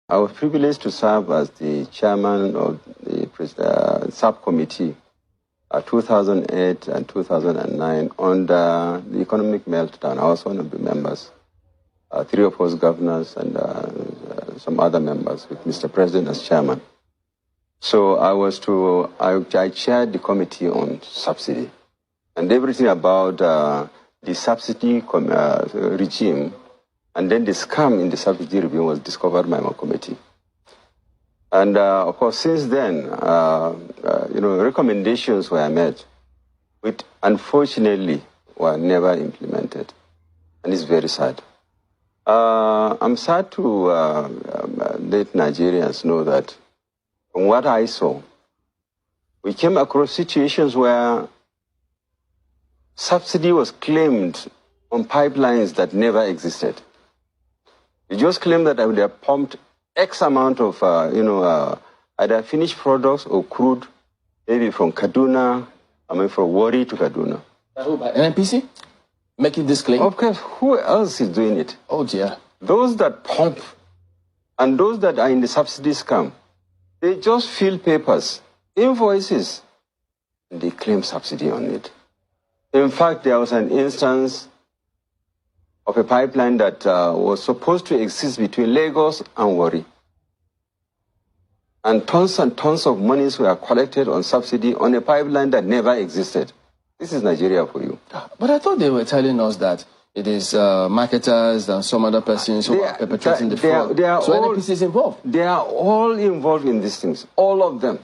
I was privileged to serve as the chairman of the subcommittee 2008 and 2009 under the economic meltdown. I was one of the members, 3 of us governors and some other members with Mr. President as chairman. So I chaired the committee on subsidy and everything about the subsidy regime, and then the scam in the subsidy regime was discovered by my committee. And of course, since then, recommendations were made, which unfortunately were never implemented, and it's very sad. I'm sad to let Nigerians know that from what I saw, we came across situations where subsidy was claimed on pipelines that never existed. You just claim that they have pumped X amount of, either finished products or crude, maybe from Kaduna, from Warri to Kaduna. By NNPC? Making this claim? Of course, who else is doing it? Oh dear. Those that pump and those that are in the subsidy scam, they just fill papers, invoices, and they claim subsidy on it. In fact, there was an instance of a pipeline that was supposed to exist between Lagos and Warri. And tons of monies were collected on subsidy on a pipeline that never existed. This is Nigeria for you. But I thought they were telling us that it is marketers and some other persons who are perpetrating the fraud. So NNPC is involved? They are all involved in these things, all of them.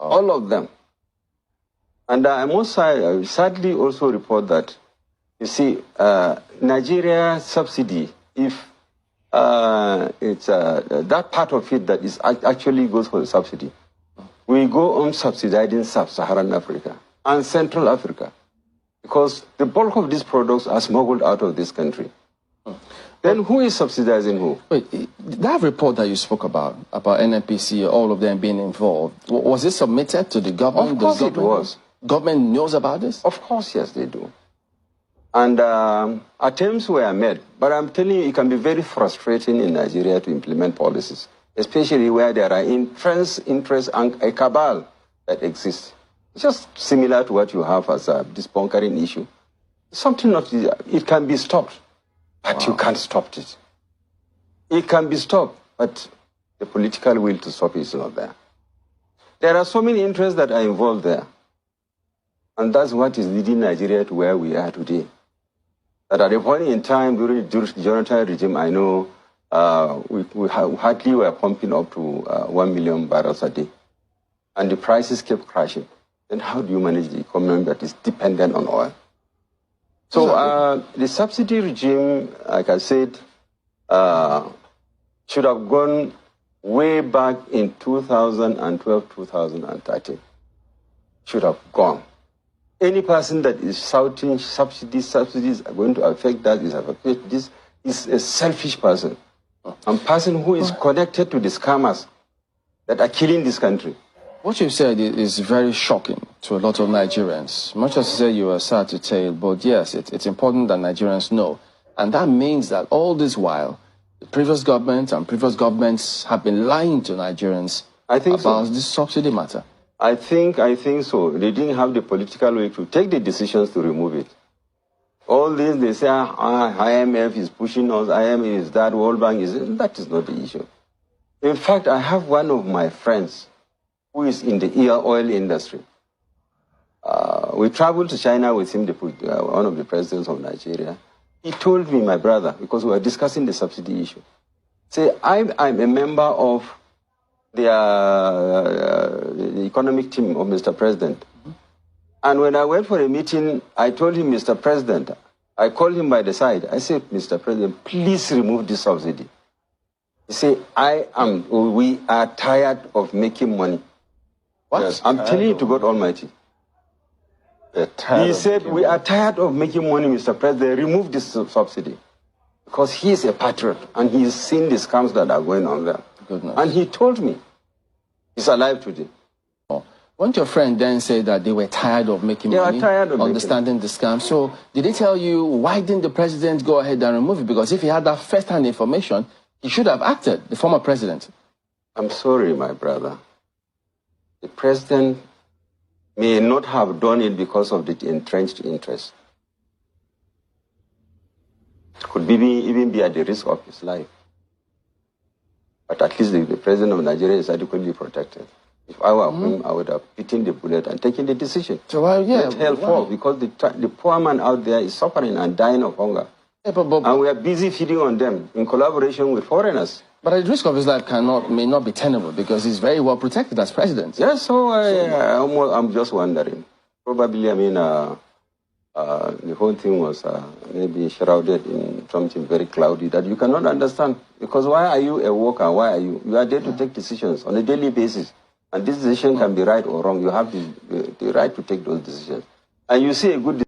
Oh. All of them. And I must sadly also report that, you see, Nigeria subsidy, if it's that part of it that is actually goes for the subsidy, we go on subsidizing sub-Saharan Africa and Central Africa, because the bulk of these products are smuggled out of this country. Then who is subsidizing who? Wait, that report that you spoke about NNPC, all of them being involved, was it submitted to the government? Of course it was. Government knows about this? Of course, yes, they do. And attempts were made, but I'm telling you, it can be very frustrating in Nigeria to implement policies, especially where there are interests and a cabal that exists. It's just similar to what you have as this bunkering issue. Something not, it can be stopped, but you can't stop it. It can be stopped, but the political will to stop it is not there. There are so many interests that are involved there. And that's what is leading Nigeria to where we are today. That at a point in time during the Jonathan regime, I know we hardly were pumping up to 1 million barrels a day. And the prices kept crashing. Then how do you manage the economy that is dependent on oil? So the subsidy regime, like I said, should have gone way back in 2012, 2013. Should have gone. Any person that is shouting subsidies are going to affect that, this is a selfish person. A person who is connected to the scammers that are killing this country. What you said is very shocking to a lot of Nigerians. Much as you say you are sad to tell, but yes, it's important that Nigerians know. And that means that all this while, the previous government and previous governments have been lying to Nigerians about this subsidy matter. I think so. They didn't have the political way to take the decisions to remove it. All this, they say, IMF is pushing us, IMF is that, World Bank is... That is not the issue. In fact, I have one of my friends who is in the oil industry. We traveled to China with him, one of the presidents of Nigeria. He told me, my brother, because we were discussing the subsidy issue, say, I'm a member of the economic team of Mr. President. And when I went for a meeting, I told him, Mr. President, I called him by the side. I said, Mr. President, please remove this subsidy. He said, we are tired of making money. What? Yes, I'm telling you to God Almighty. He said, we are tired of making money, Mr. President. Remove this subsidy. Because he is a patriot and he's seen the scams that are going on there. Goodness. And he told me, he's alive today. Won't your friend then say that they were tired of making money, understanding the scam? So did they tell you, why didn't the president go ahead and remove it? Because if he had that first-hand information, He should have acted, the former president. I'm sorry, my brother. The president may not have done it because of the entrenched interest. It could even be at the risk of his life. But at least the president of Nigeria is adequately protected. If I were him, I would have bitten the bullet and taken the decision. So why, yeah, let hell fall, because the poor man out there is suffering and dying of hunger. Yeah, and we are busy feeding on them in collaboration with foreigners. But at the risk of his life may not be tenable because he's very well protected as president. Yes, so I'm just wondering. Probably, I mean, the whole thing was maybe shrouded in something very cloudy that you cannot understand. Because why are you a worker? Why are you? You are there to take decisions on a daily basis. And this decision can be right or wrong. You have the right to take those decisions. And you see a good